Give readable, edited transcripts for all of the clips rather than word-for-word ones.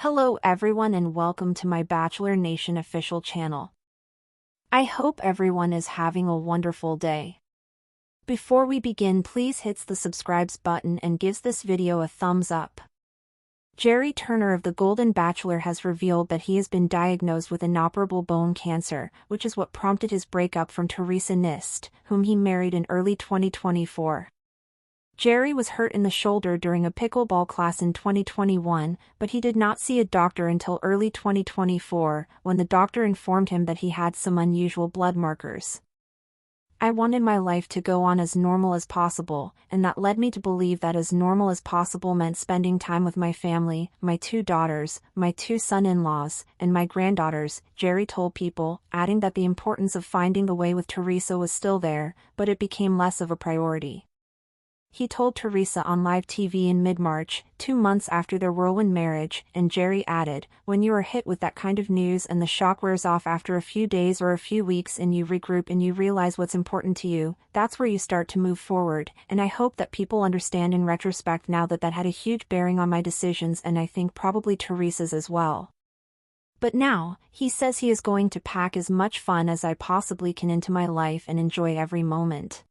Hello everyone and welcome to my Bachelor Nation official channel. I hope everyone is having a wonderful day. Before we begin, please hit the subscribe button and gives this video a thumbs up. Gerry Turner of The Golden Bachelor has revealed that he has been diagnosed with inoperable bone cancer, which is what prompted his breakup from Teresa Nist, whom he married in early 2024. Gerry was hurt in the shoulder during a pickleball class in 2021, but he did not see a doctor until early 2024, when the doctor informed him that he had some unusual blood markers. I wanted my life to go on as normal as possible, and that led me to believe that as normal as possible meant spending time with my family, my 2 daughters, my 2 son-in-laws, and my granddaughters, Gerry told People, adding that the importance of finding the way with Teresa was still there, but it became less of a priority. He told Teresa on live TV in mid-March, 2 months after their whirlwind marriage, and Gerry added, "When you are hit with that kind of news and the shock wears off after a few days or a few weeks and you regroup and you realize what's important to you, that's where you start to move forward, and I hope that people understand in retrospect now that that had a huge bearing on my decisions and I think probably Teresa's as well. But now, he says he is going to pack as much fun as I possibly can into my life and enjoy every moment."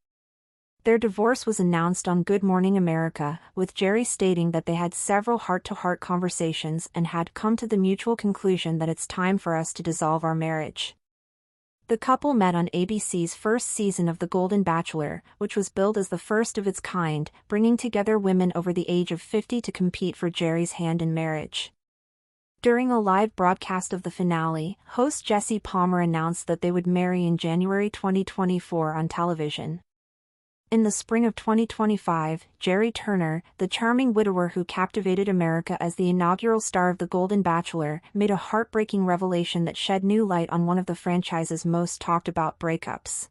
Their divorce was announced on Good Morning America, with Gerry stating that they had several heart-to-heart conversations and had come to the mutual conclusion that it's time for us to dissolve our marriage. The couple met on ABC's first season of The Golden Bachelor, which was billed as the first of its kind, bringing together women over the age of 50 to compete for Gerry's hand in marriage. During a live broadcast of the finale, host Jesse Palmer announced that they would marry in January 2024 on television. In the spring of 2025, Gerry Turner, the charming widower who captivated America as the inaugural star of The Golden Bachelor, made a heartbreaking revelation that shed new light on one of the franchise's most talked-about breakups.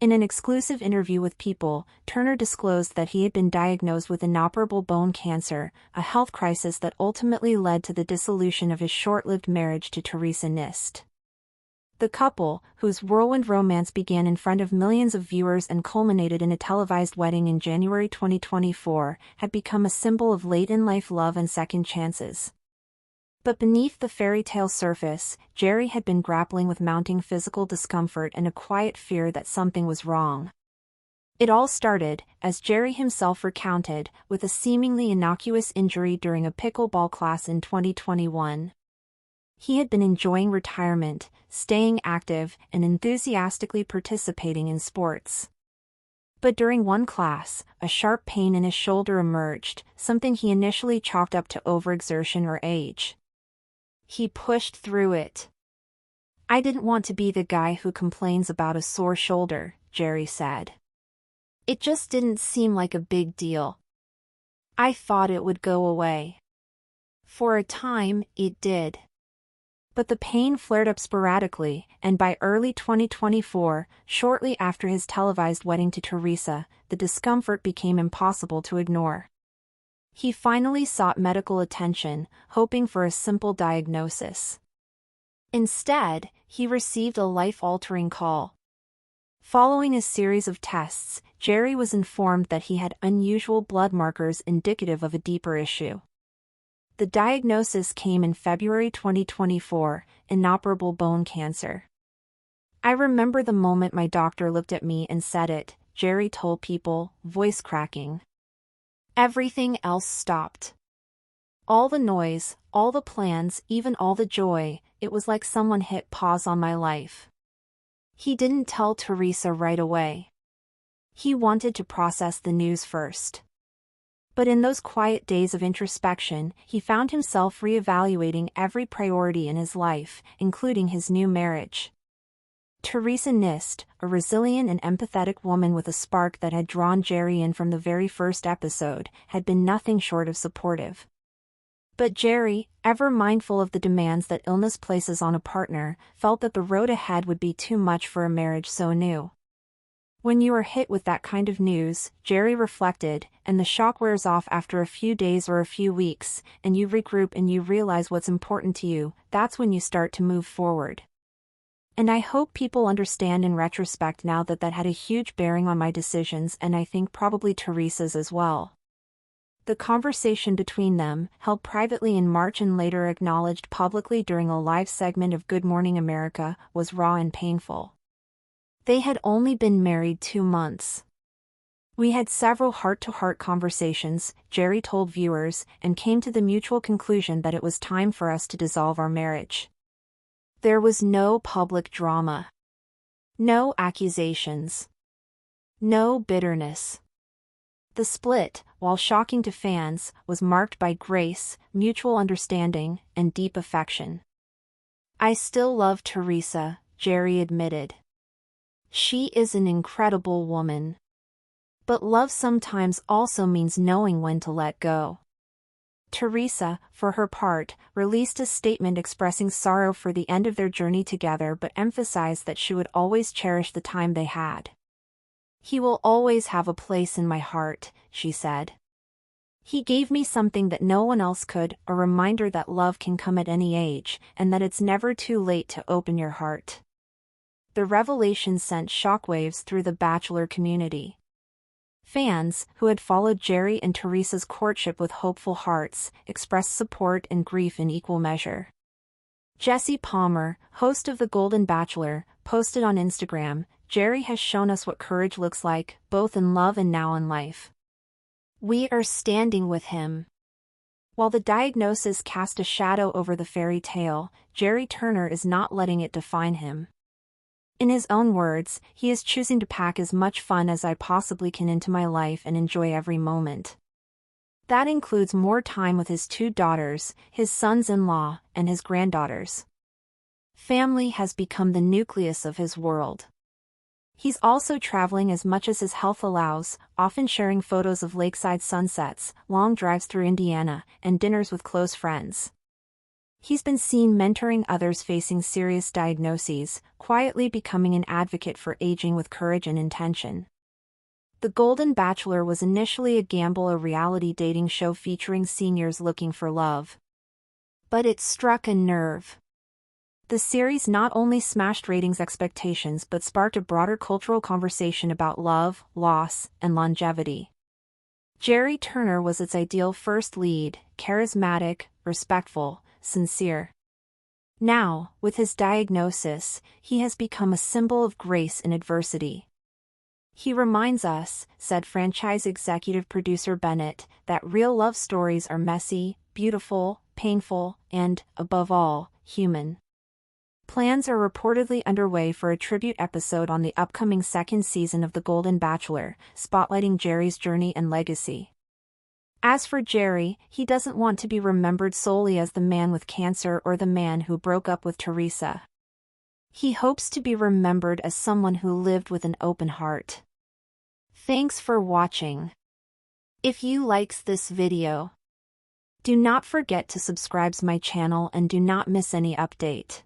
In an exclusive interview with People, Turner disclosed that he had been diagnosed with inoperable bone cancer, a health crisis that ultimately led to the dissolution of his short-lived marriage to Teresa Nist. The couple, whose whirlwind romance began in front of millions of viewers and culminated in a televised wedding in January 2024, had become a symbol of late-in-life love and second chances. But beneath the fairy tale surface, Gerry had been grappling with mounting physical discomfort and a quiet fear that something was wrong. It all started, as Gerry himself recounted, with a seemingly innocuous injury during a pickleball class in 2021. He had been enjoying retirement, staying active, and enthusiastically participating in sports. But during one class, a sharp pain in his shoulder emerged, something he initially chalked up to overexertion or age. He pushed through it. "I didn't want to be the guy who complains about a sore shoulder," Gerry said. "It just didn't seem like a big deal. I thought it would go away. For a time, it did. But the pain flared up sporadically, and by early 2024, shortly after his televised wedding to Teresa, the discomfort became impossible to ignore. He finally sought medical attention, hoping for a simple diagnosis. Instead, he received a life-altering call. Following a series of tests, Gerry was informed that he had unusual blood markers indicative of a deeper issue. The diagnosis came in February 2024, inoperable bone cancer. "I remember the moment my doctor looked at me and said it," Gerry told People, voice cracking. "Everything else stopped. All the noise, all the plans, even all the joy, it was like someone hit pause on my life." He didn't tell Teresa right away. He wanted to process the news first. But in those quiet days of introspection, he found himself reevaluating every priority in his life, including his new marriage. Teresa Nist, a resilient and empathetic woman with a spark that had drawn Gerry in from the very first episode, had been nothing short of supportive. But Gerry, ever mindful of the demands that illness places on a partner, felt that the road ahead would be too much for a marriage so new. "When you are hit with that kind of news," Gerry reflected, "and the shock wears off after a few days or a few weeks, and you regroup and you realize what's important to you, that's when you start to move forward. And I hope people understand in retrospect now that that had a huge bearing on my decisions and I think probably Teresa's as well." The conversation between them, held privately in March and later acknowledged publicly during a live segment of Good Morning America, was raw and painful. They had only been married 2 months. We had several heart-to-heart conversations, Gerry told viewers, and came to the mutual conclusion that it was time for us to dissolve our marriage. There was no public drama. No accusations. No bitterness. The split, while shocking to fans, was marked by grace, mutual understanding, and deep affection. "I still love Teresa," Gerry admitted. "She is an incredible woman. But love sometimes also means knowing when to let go." Teresa, for her part, released a statement expressing sorrow for the end of their journey together but emphasized that she would always cherish the time they had. "He will always have a place in my heart," she said. "He gave me something that no one else could, a reminder that love can come at any age, and that it's never too late to open your heart." The revelation sent shockwaves through the Bachelor community. Fans, who had followed Gerry and Teresa's courtship with hopeful hearts, expressed support and grief in equal measure. Jesse Palmer, host of The Golden Bachelor, posted on Instagram, "Gerry has shown us what courage looks like, both in love and now in life. We are standing with him." While the diagnosis cast a shadow over the fairy tale, Gerry Turner is not letting it define him. In his own words, he is choosing to pack as much fun as I possibly can into my life and enjoy every moment. That includes more time with his 2 daughters, his sons-in-law, and his granddaughters. Family has become the nucleus of his world. He's also traveling as much as his health allows, often sharing photos of lakeside sunsets, long drives through Indiana, and dinners with close friends. He's been seen mentoring others facing serious diagnoses, quietly becoming an advocate for aging with courage and intention. The Golden Bachelor was initially a gamble, a reality dating show featuring seniors looking for love. But it struck a nerve. The series not only smashed ratings expectations but sparked a broader cultural conversation about love, loss, and longevity. Gerry Turner was its ideal first lead, charismatic, respectful, sincere. Now, with his diagnosis, he has become a symbol of grace in adversity. "He reminds us," said franchise executive producer Bennett, "that real love stories are messy, beautiful, painful, and, above all, human." Plans are reportedly underway for a tribute episode on the upcoming 2nd season of The Golden Bachelor, spotlighting Gerry's journey and legacy. As for Gerry, he doesn't want to be remembered solely as the man with cancer or the man who broke up with Teresa. He hopes to be remembered as someone who lived with an open heart. Thanks for watching. If you likes this video, do not forget to subscribe to my channel and do not miss any update.